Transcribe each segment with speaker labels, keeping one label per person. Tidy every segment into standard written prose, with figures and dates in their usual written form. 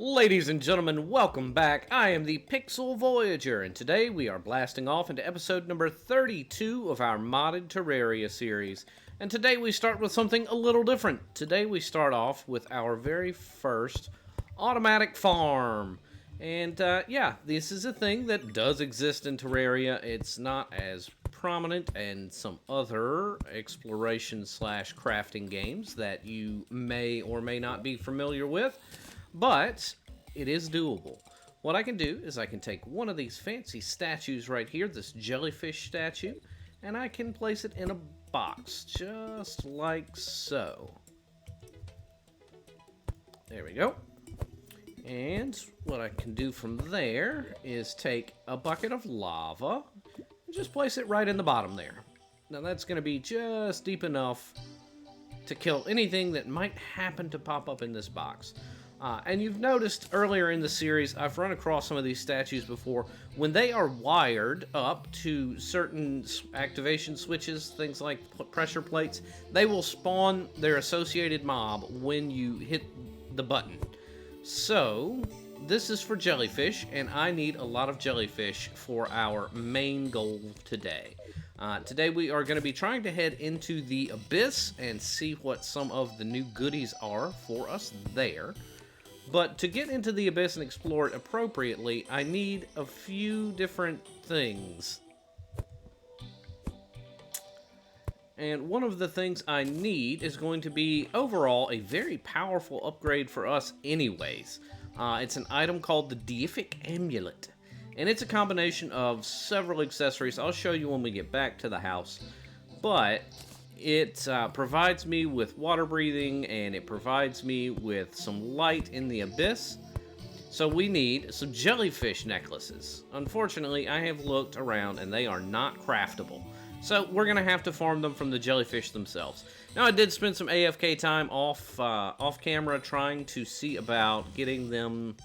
Speaker 1: Ladies and gentlemen, welcome back. I am the Pixel Voyager, and today we are blasting off into episode number 32 of our modded Terraria series. And today we start with something a little different. Today we start off with our very first automatic farm. And yeah, this is a thing that does exist in Terraria. It's not as prominent as some other exploration slash crafting games that you may or may not be familiar with. But it is doable. What I can do is I can take one of these fancy statues right here, this jellyfish statue, and I can place it in a box, just like so. There we go. And what I can do from there is take a bucket of lava and just place it right in the bottom there. Now that's going to be just deep enough to kill anything that might happen to pop up in this box. And you've noticed earlier in the series, I've run across some of these statues before. When they are wired up to certain activation switches, things like pressure plates, they will spawn their associated mob when you hit the button. So, this is for jellyfish, and I need a lot of jellyfish for our main goal today. Today we are going to be trying to head into the abyss and see what some of the new goodies are for us there. But to get into the abyss and explore it appropriately, I need a few different things. And one of the things I need is going to be, overall, a very powerful upgrade for us anyways. It's an item called the Deific Amulet. And it's a combination of several accessories. I'll show you when we get back to the house. But it provides me with water breathing, and it provides me with some light in the abyss. So we need some jellyfish necklaces. Unfortunately, I have looked around and they are not craftable. So we're going to have to farm them from the jellyfish themselves. Now I did spend some AFK time off camera trying to see about getting them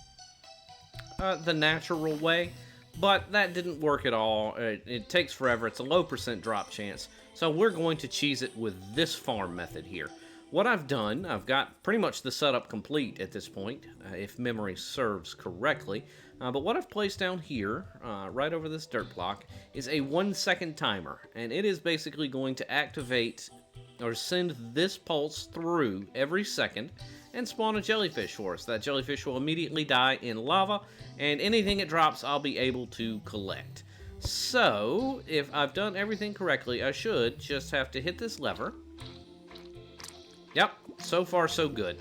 Speaker 1: the natural way. But that didn't work at all. It takes forever. It's a low % drop chance. So we're going to cheese it with this farm method here. What I've done, I've got pretty much the setup complete at this point, if memory serves correctly. But what I've placed down here, right over this dirt block, is a 1-second timer. And it is basically going to activate or send this pulse through every second and spawn a jellyfish for us. That jellyfish will immediately die in lava, and anything it drops I'll be able to collect. So, if I've done everything correctly, I should just have to hit this lever. Yep, so far so good.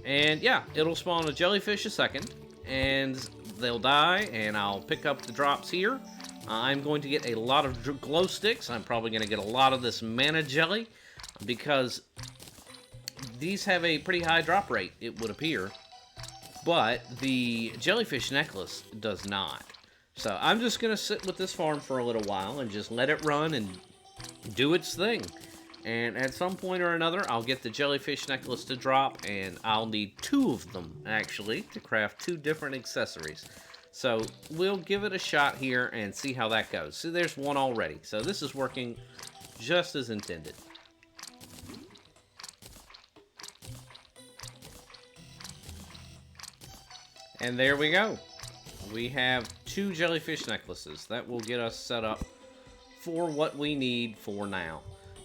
Speaker 1: And yeah, it'll spawn a jellyfish a second, and they'll die, and I'll pick up the drops here. I'm going to get a lot of glow sticks. I'm probably going to get a lot of this mana jelly, because these have a pretty high drop rate, it would appear. But the jellyfish necklace does not. So I'm just going to sit with this farm for a little while and just let it run and do its thing. And at some point or another, I'll get the jellyfish necklace to drop, and I'll need 2 of them, actually, to craft 2 different accessories. So we'll give it a shot here and see how that goes. See, there's one already. So this is working just as intended. And there we go. We have 2 jellyfish necklaces. That will get us set up for what we need for now.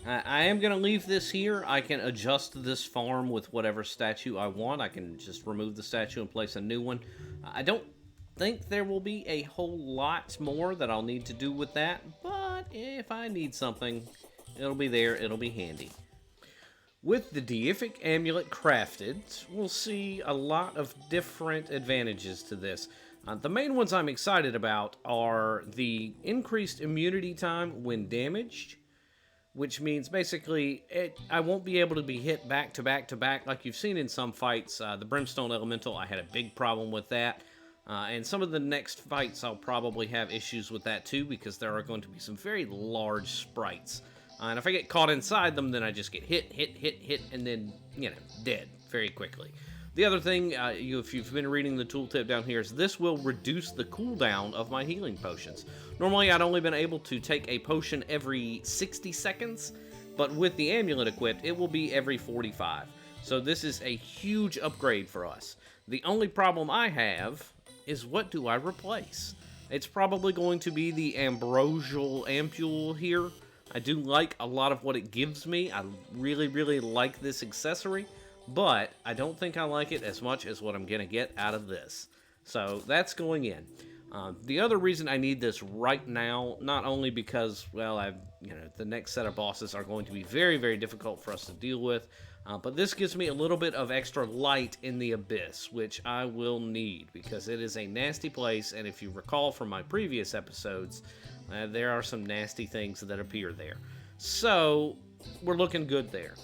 Speaker 1: I am going to leave this here. I can adjust this farm with whatever statue I want. I can just remove the statue and place a new one. I don't think there will be a whole lot more that I'll need to do with that. But if I need something, it'll be there. It'll be handy. With the Deific Amulet crafted, we'll see a lot of different advantages to this. The main ones I'm excited about are the increased immunity time when damaged, which means basically I won't be able to be hit back to back to back like you've seen in some fights. The Brimstone Elemental, I had a big problem with that. And some of the next fights I'll probably have issues with that too, because there are going to be some very large sprites. And if I get caught inside them, then I just get hit, and then, dead very quickly. The other thing, if you've been reading the tooltip down here, is this will reduce the cooldown of my healing potions. Normally, I'd only been able to take a potion every 60 seconds, but with the amulet equipped, it will be every 45. So this is a huge upgrade for us. The only problem I have is what do I replace? It's probably going to be the ambrosial ampule here. I do like a lot of what it gives me. I really, really like this accessory, but I don't think I like it as much as what I'm going to get out of this. So that's going in. The other reason I need this right now, not only because, well, the next set of bosses are going to be very, very difficult for us to deal with, but this gives me a little bit of extra light in the abyss, which I will need because it is a nasty place, and if you recall from my previous episodes, there are some nasty things that appear there. So, we're looking good there.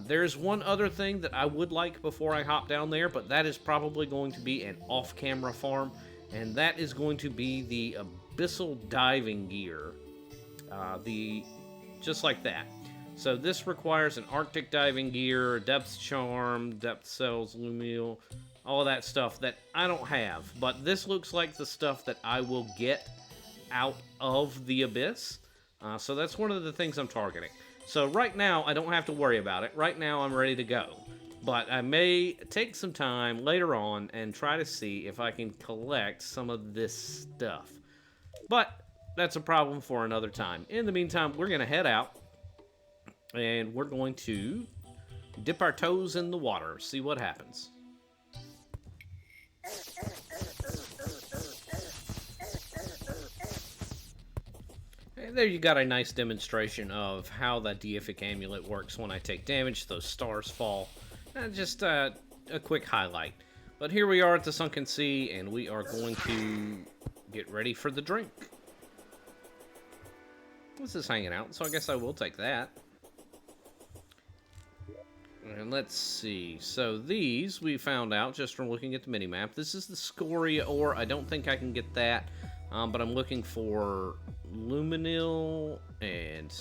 Speaker 1: There's one other thing that I would like before I hop down there, but that is probably going to be an off-camera farm, and that is going to be the abyssal diving gear. Just like that. So this requires an Arctic diving gear, depth charm, depth cells, lumial, all of that stuff that I don't have. But this looks like the stuff that I will get out of the abyss. So that's one of the things I'm targeting. So right now, I don't have to worry about it. Right now, I'm ready to go. But I may take some time later on and try to see if I can collect some of this stuff. But that's a problem for another time. In the meantime, we're going to head out. And we're going to dip our toes in the water, see what happens. And there you got a nice demonstration of how that deific amulet works when I take damage, those stars fall. Just a quick highlight. But here we are at the sunken sea, and we are going to get ready for the drink. This is hanging out, so I guess I will take that. And let's see. So these we found out just from looking at the minimap. This is the scoria ore. I don't think I can get that, but I'm looking for luminil and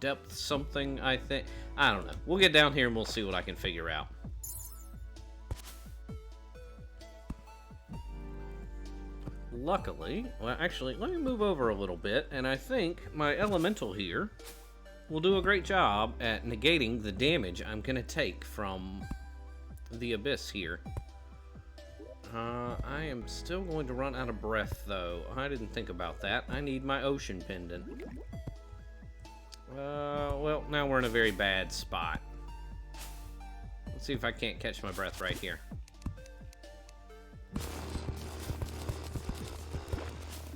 Speaker 1: depth something, I think. I don't know. We'll get down here and we'll see what I can figure out. Luckily, well, actually, let me move over a little bit, and I think my elemental here will do a great job at negating the damage I'm going to take from the abyss here. I am still going to run out of breath, though. I didn't think about that. I need my ocean pendant. Well, now we're in a very bad spot. Let's see if I can't catch my breath right here.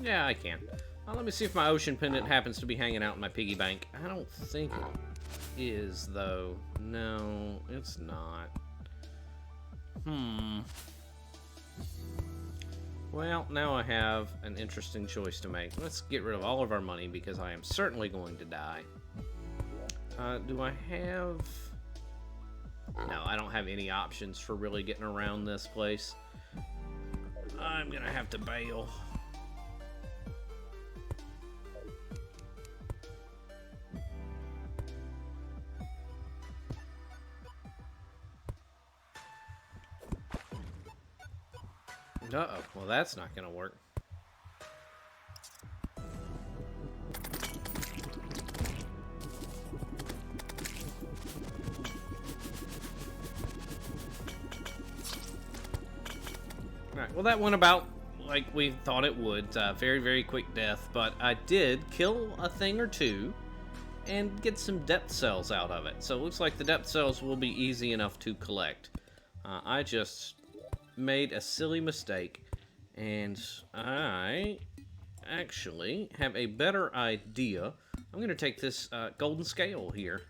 Speaker 1: Yeah, I can. Let me see if my ocean pendant happens to be hanging out in my piggy bank. I don't think it is, though. No, it's not. Well, now I have an interesting choice to make. Let's get rid of all of our money because I am certainly going to die. Do I have... No, I don't have any options for really getting around this place. I'm gonna have to bail. Uh-oh, well that's not gonna work. Alright, well that went about like we thought it would. Very, very quick death, but I did kill a thing or two and get some depth cells out of it. So it looks like the depth cells will be easy enough to collect. I just made a silly mistake, and I actually have a better idea. I'm going to take this golden scale here,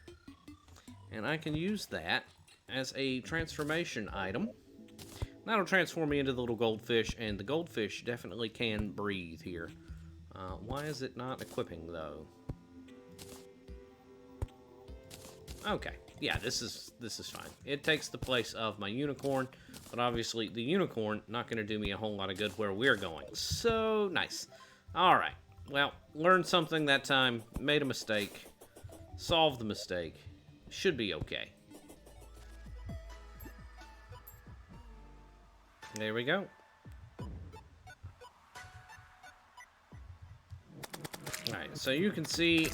Speaker 1: and I can use that as a transformation item. That'll transform me into the little goldfish, and the goldfish definitely can breathe here. Why is it not equipping, though? Okay. Yeah, this is fine. It takes the place of my unicorn, but obviously the unicorn not going to do me a whole lot of good where we're going. So nice. All right. Well, learned something that time, made a mistake, solved the mistake. Should be okay. There we go. All right, so you can see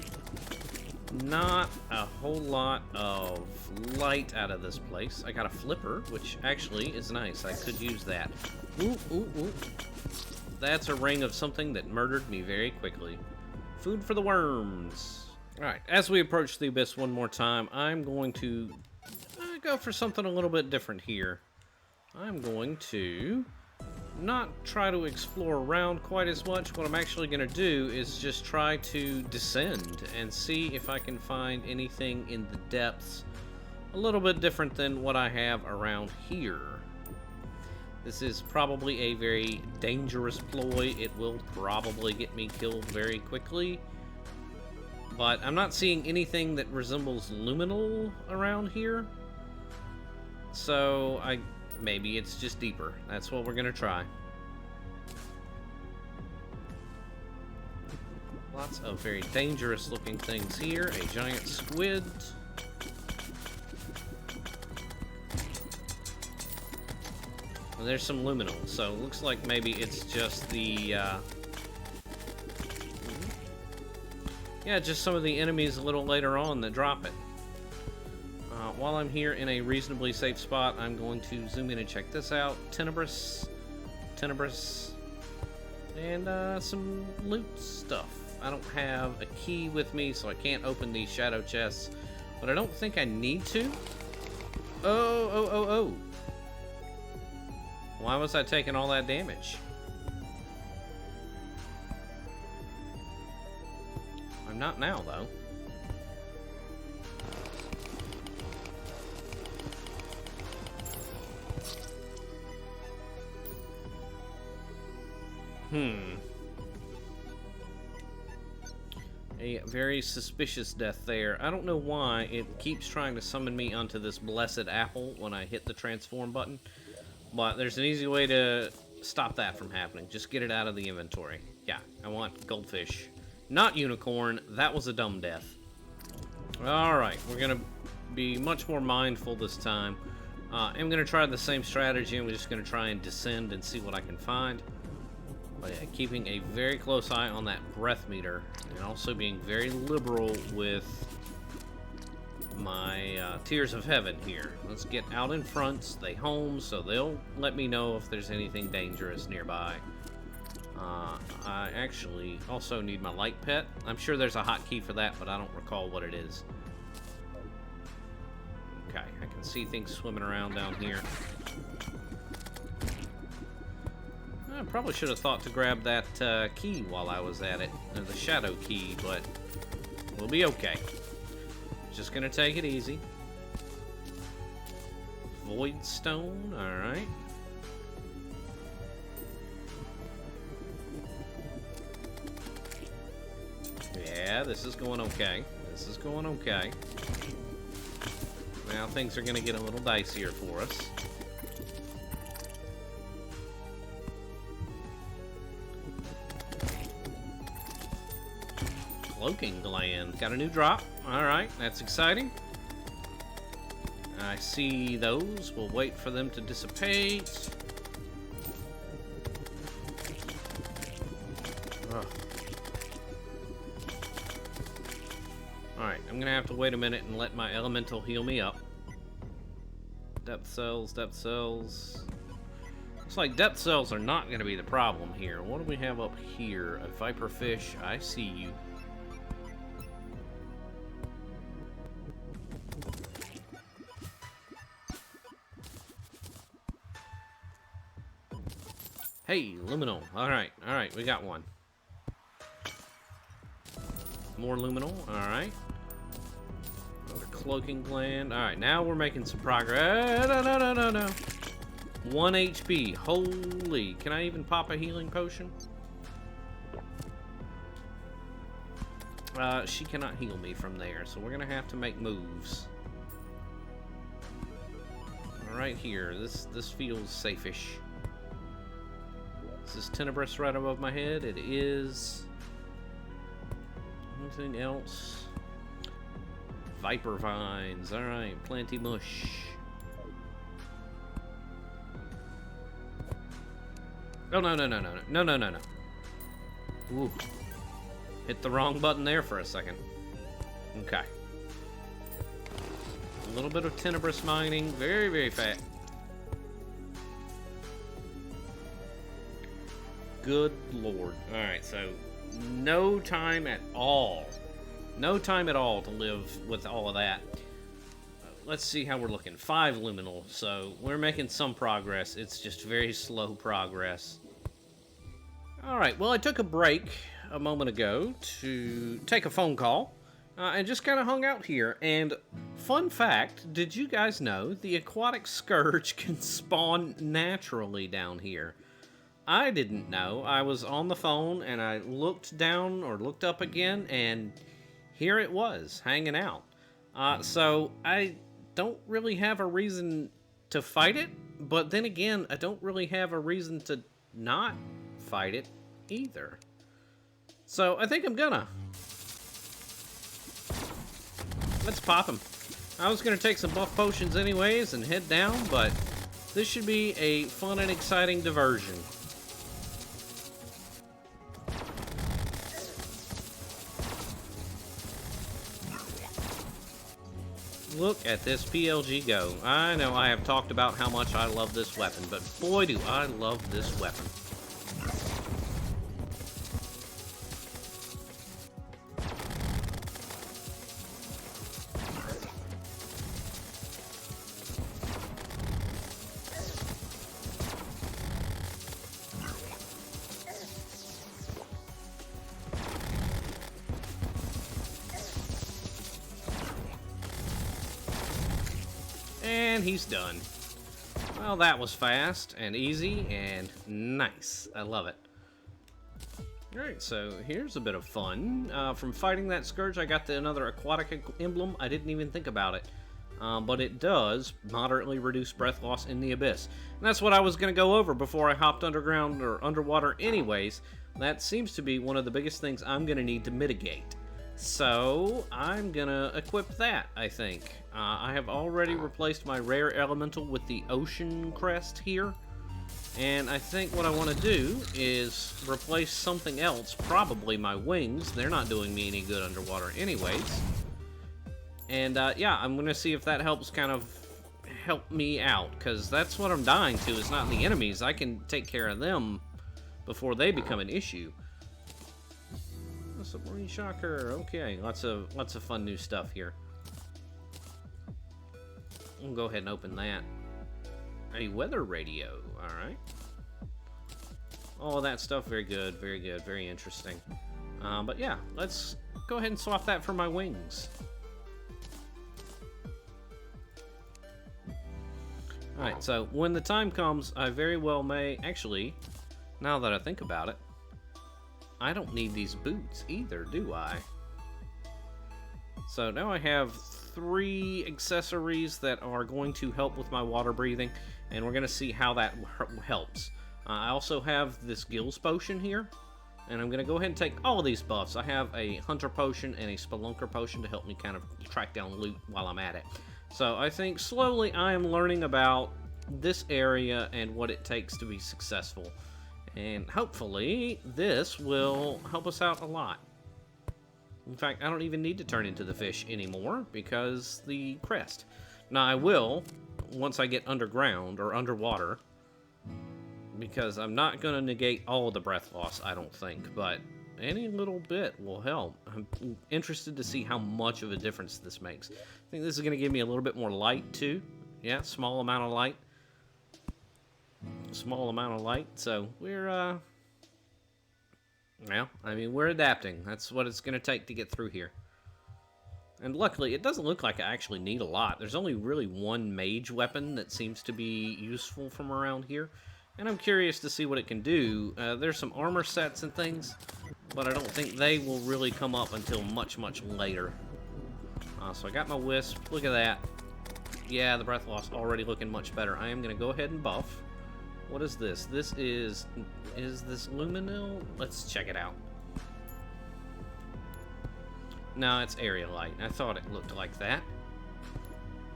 Speaker 1: not a whole lot of light out of this place. I got a flipper, which actually is nice. I could use that. Ooh, ooh, ooh. That's a ring of something that murdered me very quickly. Food for the worms. Alright, as we approach the abyss one more time, I'm going to go for something a little bit different here. I'm going to not try to explore around quite as much. What I'm actually going to do is just try to descend and see if I can find anything in the depths a little bit different than what I have around here. This is probably a very dangerous ploy. It will probably get me killed very quickly. But I'm not seeing anything that resembles luminol around here. So maybe it's just deeper. That's what we're gonna try. Lots of very dangerous looking things here. A giant squid. Well, there's some luminol, so it looks like maybe it's just the yeah, just some of the enemies a little later on that drop it. While I'm here in a reasonably safe spot, I'm going to zoom in and check this out. Tenebrous, and some loot stuff. I don't have a key with me, so I can't open these shadow chests, but I don't think I need to. Oh. Why was I taking all that damage? I'm not now, though. A very suspicious death there. I don't know why it keeps trying to summon me onto this blessed apple when I hit the transform button, but there's an easy way to stop that from happening. Just get it out of the inventory. Yeah, I want goldfish. Not unicorn. That was a dumb death. Alright, we're going to be much more mindful this time. I'm going to try the same strategy, and we're just going to try and descend and see what I can find. But yeah, keeping a very close eye on that breath meter, and also being very liberal with my Tears of Heaven here. Let's get out in front, stay home, so they'll let me know if there's anything dangerous nearby. I actually also need my light pet. I'm sure there's a hotkey for that, but I don't recall what it is. Okay, I can see things swimming around down here. I probably should have thought to grab that key while I was at it, the shadow key, but we'll be okay. Just gonna take it easy. Void stone, alright. Yeah, this is going okay. This is going okay. Now things are gonna get a little dicier for us. Cloaking gland. Got a new drop. Alright, that's exciting. I see those. We'll wait for them to dissipate. Alright, I'm gonna have to wait a minute and let my elemental heal me up. Depth cells, depth cells. Looks like depth cells are not gonna be the problem here. What do we have up here? A viper fish. I see you. Hey, luminol. Alright, we got one. More luminol, alright. Another cloaking gland. Alright, now we're making some progress. No. 1 HP. Holy. Can I even pop a healing potion? She cannot heal me from there, so we're gonna have to make moves. Right here. This feels safe-ish. Is this tenebrous right above my head? It is. Anything else? Viper vines. Alright, planty mush. Oh, no. Ooh. Hit the wrong button there for a second. Okay. A little bit of tenebrous mining. Very, very fast. Good lord. Alright, so no time at all. No time at all to live with all of that. Let's see how we're looking. 5 luminal, so we're making some progress. It's just very slow progress. Alright, well, I took a break a moment ago to take a phone call and just kind of hung out here. And fun fact, did you guys know the aquatic scourge can spawn naturally down here? I didn't know. I was on the phone and I looked down or looked up again, and here it was, hanging out. So I don't really have a reason to fight it, but then again, I don't really have a reason to not fight it either. So I think I'm gonna. Let's pop him. I was gonna take some buff potions anyways and head down, but this should be a fun and exciting diversion. Look at this PLG go. I know I have talked about how much I love this weapon, but boy do I love this weapon. And he's done. Well, that was fast and easy and nice. I love it. Alright, so here's a bit of fun. From fighting that scourge, I got another aquatic emblem. I didn't even think about it. But it does moderately reduce breath loss in the abyss. And that's what I was going to go over before I hopped underground or underwater anyways. That seems to be one of the biggest things I'm going to need to mitigate. So, I'm gonna equip that, I think. I have already replaced my rare elemental with the ocean crest here. And I think what I want to do is replace something else, probably my wings. They're not doing me any good underwater anyways. And yeah, I'm gonna see if that helps kind of help me out, because that's what I'm dying to, is not the enemies. I can take care of them before they become an issue. Submarine shocker. Okay, lots of fun new stuff here. We'll go ahead and open that. A weather radio. All right. All of that stuff, very good, very interesting. But yeah, let's go ahead and swap that for my wings. All right. So when the time comes, I very well may actually. Now that I think about it, I don't need these boots either, do I? So now I have 3 accessories that are going to help with my water breathing, and we're going to see how that helps. I also have this gills potion here, and I'm going to go ahead and take all of these buffs. I have a hunter potion and a spelunker potion to help me kind of track down loot while I'm at it. So I think slowly I am learning about this area and what it takes to be successful. And hopefully, this will help us out a lot. In fact, I don't even need to turn into the fish anymore because the crest. Now, I will once I get underground or underwater, because I'm not going to negate all of the breath loss, I don't think, but any little bit will help. I'm interested to see how much of a difference this makes. I think this is going to give me a little bit more light, too. Yeah, small amount of light. Small amount of light, so we're well, I mean, we're adapting. That's what it's gonna take to get through here. And luckily, it doesn't look like I actually need a lot. There's only really one mage weapon that seems to be useful from around here, and I'm curious to see what it can do. There's some armor sets and things, but I don't think they will really come up until much later. So I got my wisp. Look at that. Yeah, the breath loss already looking much better. I am gonna go ahead and buff. What is this? This is this luminil? Let's check it out. No, it's area light. I thought it looked like that.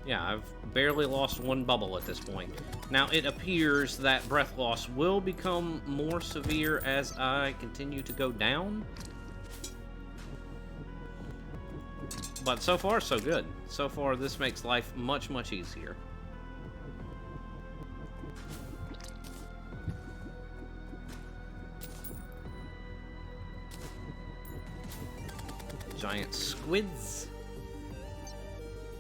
Speaker 1: Yeah, I've barely lost 1 bubble at this point. Now, it appears that breath loss will become more severe as I continue to go down. But so far, so good. So far, this makes life much, much easier. Giant squids.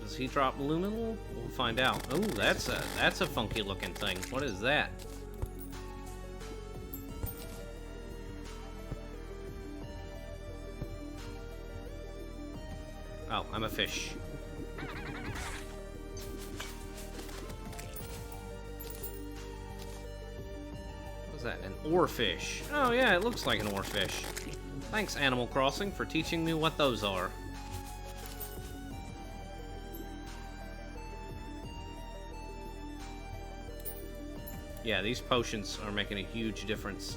Speaker 1: Does he drop luminal? We'll find out. Oh, that's a funky looking thing. What is that? Oh, I'm a fish. What's that? An oarfish. Oh yeah, it looks like an oarfish. Thanks, Animal Crossing, for teaching me what those are. Yeah, these potions are making a huge difference.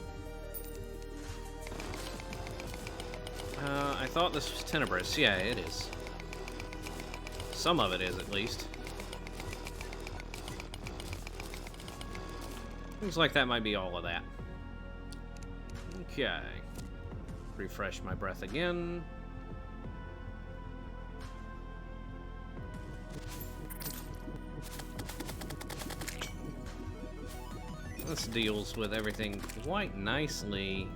Speaker 1: I thought this was Tenebrous. Yeah, it is. Some of it is, at least. Looks like that might be all of that. Okay. Refresh my breath again. This deals with everything quite nicely.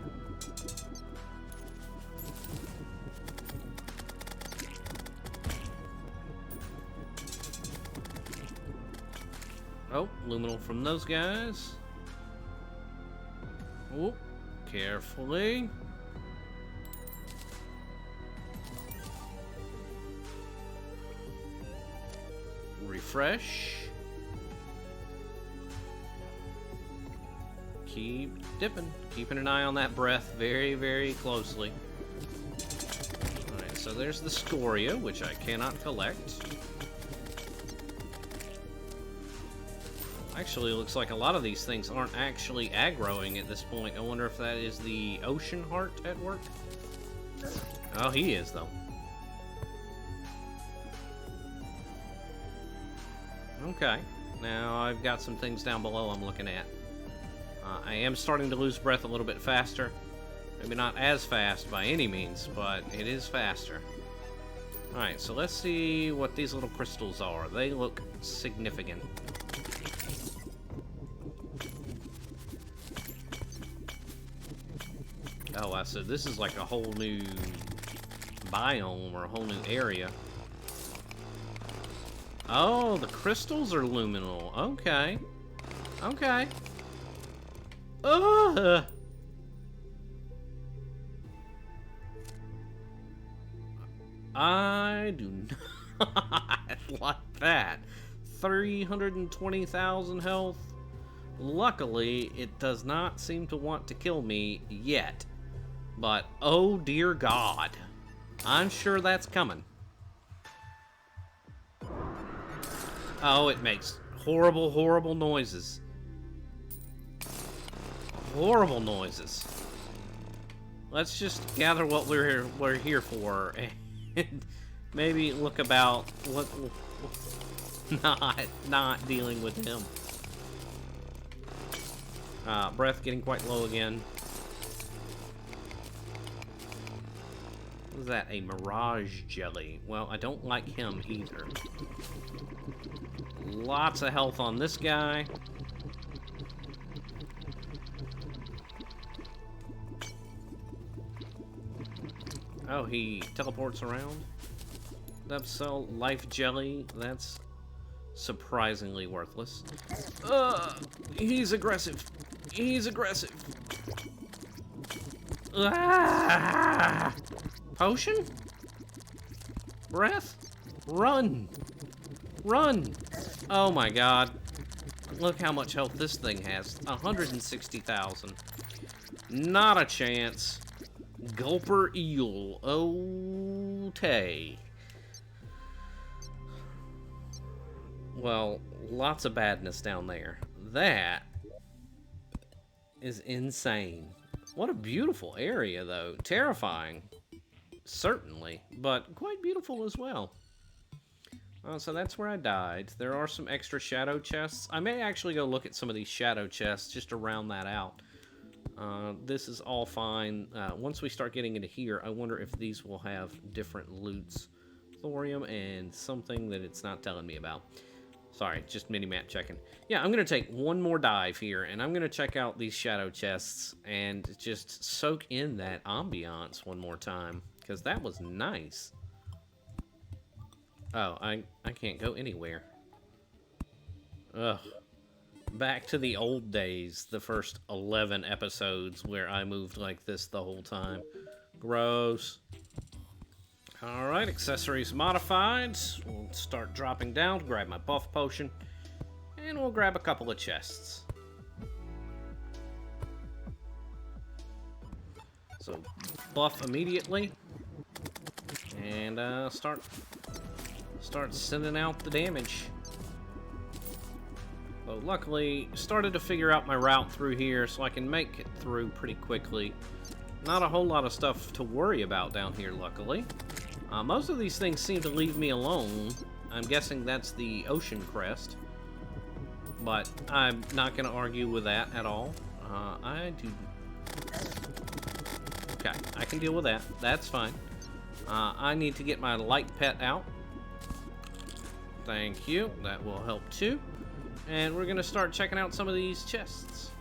Speaker 1: Oh, luminal from those guys. Oh, carefully. Refresh. Keep dipping. Keeping an eye on that breath very, very closely. Alright, so there's the Scoria, which I cannot collect. Actually, looks like a lot of these things aren't actually aggroing at this point. I wonder if that is the Ocean Heart at work? Oh, he is, though. Okay. Now, I've got some things down below I'm looking at. I am starting to lose breath a little bit faster. Maybe not as fast by any means, but it is faster. Alright, so let's see what these little crystals are. They look significant. Oh, so this is like a whole new biome or a whole new area. Oh, the crystals are luminal. Okay. Okay. Ugh. I do not like that. 320,000 health. Luckily, it does not seem to want to kill me yet. But, oh dear God. I'm sure that's coming. Oh, it makes horrible, horrible noises. Horrible noises. Let's just gather what we're here for, and maybe look about not dealing with him. Breath getting quite low again. What is that? A mirage jelly. Well, I don't like him either. Lots of health on this guy. Oh, he teleports around. Upsell life jelly. That's surprisingly worthless. He's aggressive. He's aggressive. Ah! Potion? Breath? Run! Run! Oh my God. Look how much health this thing has. 160,000. Not a chance. Gulper eel. Okay. Well, lots of badness down there. That is insane. What a beautiful area, though. Terrifying. Certainly. But quite beautiful as well. So that's where I died. There are some extra shadow chests. I may actually go look at some of these shadow chests just to round that out. This is all fine. Once we start getting into here, I wonder if these will have different loots thorium and something that it's not telling me about. Sorry, just mini-map checking. Yeah, I'm going to take one more dive here, and I'm going to check out these shadow chests and just soak in that ambiance one more time, because that was nice. Oh, I can't go anywhere. Ugh. Back to the old days, the first 11 episodes where I moved like this the whole time. Gross. Alright, accessories modified. We'll start dropping down, grab my buff potion, and we'll grab a couple of chests. So, buff immediately, and start sending out the damage. So luckily, started to figure out my route through here so I can make it through pretty quickly. Not a whole lot of stuff to worry about down here, luckily. Most of these things seem to leave me alone. I'm guessing that's the ocean crest. But I'm not going to argue with that at all. Okay, I can deal with that. That's fine. I need to get my light pet out. Thank you. That will help too. And we're going to start checking out some of these chests.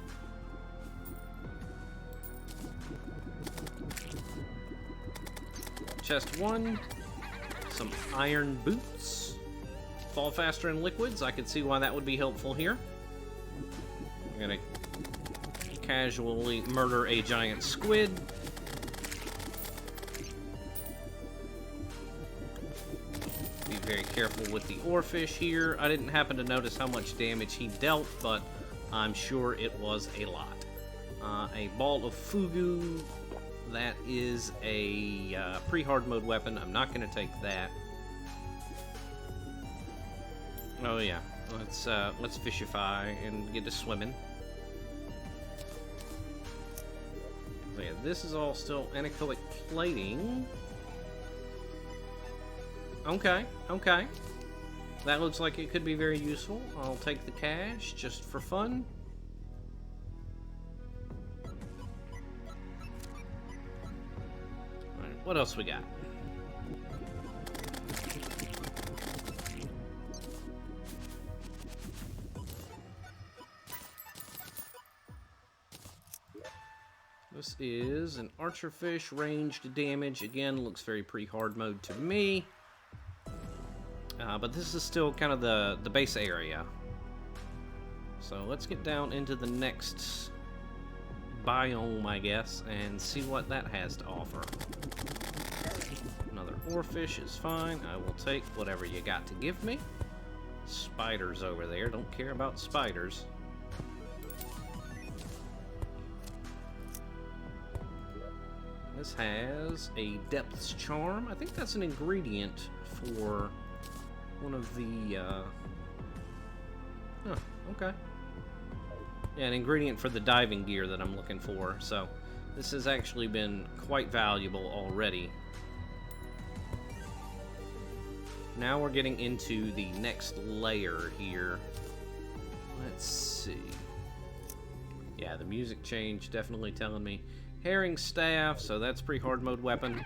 Speaker 1: Chest 1, some iron boots. Fall faster in liquids. I could see why that would be helpful here. I'm gonna casually murder a giant squid. Be very careful with the oarfish here. I didn't happen to notice how much damage he dealt, but I'm sure it was a lot. A ball of fugu. That is a pre-hard mode weapon. I'm not going to take that. Oh yeah, let's fishify and get to swimming. So yeah, this is all still anechoic plating. Okay. That looks like it could be very useful. I'll take the cash just for fun. What else we got? This is an archerfish, ranged damage. Again, looks very pre-hard mode to me. But this is still kind of the base area. So let's get down into the next biome, I guess, and see what that has to offer. Another oarfish is fine. I will take whatever you got to give me. Spiders over there. Don't care about spiders. This has a depths charm. I think that's an ingredient for one of the... Huh, okay. Yeah, an ingredient for the diving gear that I'm looking for. So this has actually been quite valuable already. Now we're getting into the next layer here. Let's see. Yeah, the music change definitely telling me. Herring staff, so that's pre-hard mode weapon.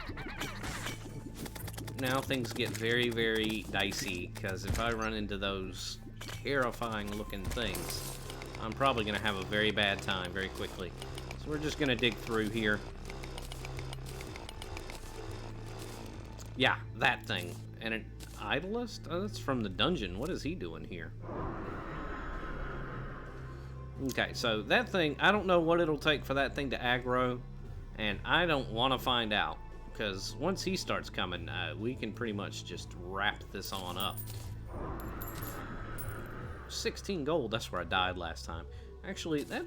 Speaker 1: Now things get very, very dicey, because if I run into those terrifying looking things, I'm probably going to have a very bad time very quickly. So we're just going to dig through here. Yeah, that thing. And an idolist? Oh, that's from the dungeon. What is he doing here? Okay, so that thing, I don't know what it'll take for that thing to aggro, and I don't want to find out, because once he starts coming, we can pretty much just wrap this on up. 16 gold, that's where I died last time. Actually, that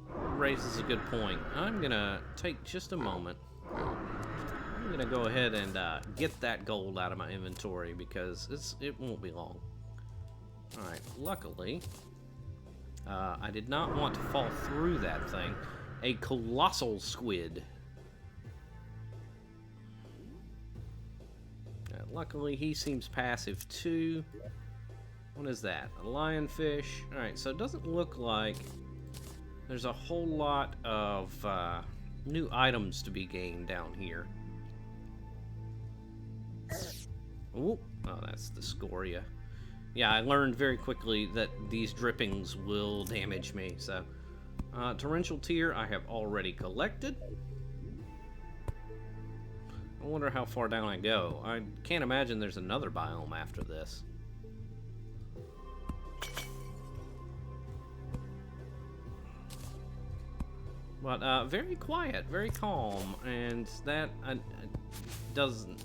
Speaker 1: raises a good point. I'm going to take just a moment. I'm going to go ahead and get that gold out of my inventory, because it won't be long. Alright, luckily... I did not want to fall through that thing. A colossal squid. Luckily, he seems passive too. What is that? A lionfish. Alright, so it doesn't look like there's a whole lot of new items to be gained down here. Ooh, oh, that's the scoria. Yeah, I learned very quickly that these drippings will damage me, so... torrential tear I have already collected. I wonder how far down I go. I can't imagine there's another biome after this. But very quiet, very calm, and that doesn't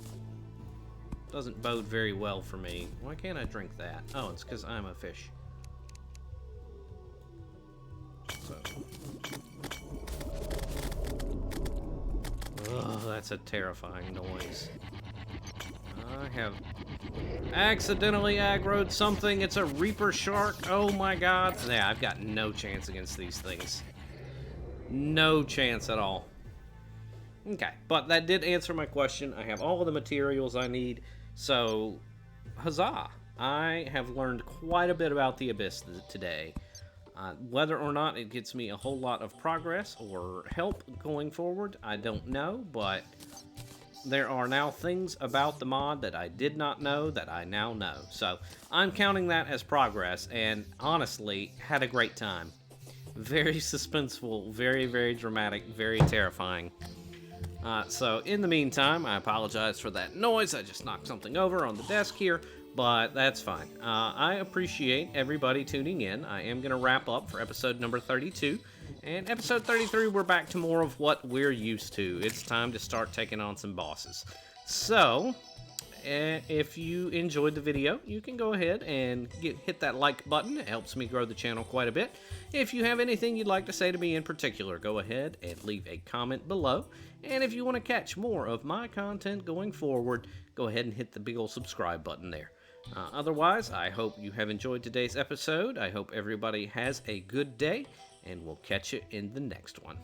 Speaker 1: bode very well for me. Why can't I drink that? Oh, it's because I'm a fish. So. Ugh, that's a terrifying noise. I have accidentally aggroed something. It's a reaper shark. Oh my god. Yeah, I've got no chance against these things. No chance at all. Okay, but that did answer my question. I have all of the materials I need, so huzzah! I have learned quite a bit about the Abyss today. Whether or not it gets me a whole lot of progress or help going forward, I don't know, but there are now things about the mod that I did not know that I now know. So I'm counting that as progress, and honestly, had a great time. Very suspenseful, very, very dramatic, very terrifying. So in the meantime, I apologize for that noise. I just knocked something over on the desk here, but that's fine. I appreciate everybody tuning in. I am going to wrap up for episode number 32. And episode 33, we're back to more of what we're used to. It's time to start taking on some bosses. So, if you enjoyed the video, you can go ahead and hit that like button. It helps me grow the channel quite a bit. If you have anything you'd like to say to me in particular, go ahead and leave a comment below. And if you want to catch more of my content going forward, go ahead and hit the big old subscribe button there. Otherwise, I hope you have enjoyed today's episode. I hope everybody has a good day, and we'll catch you in the next one.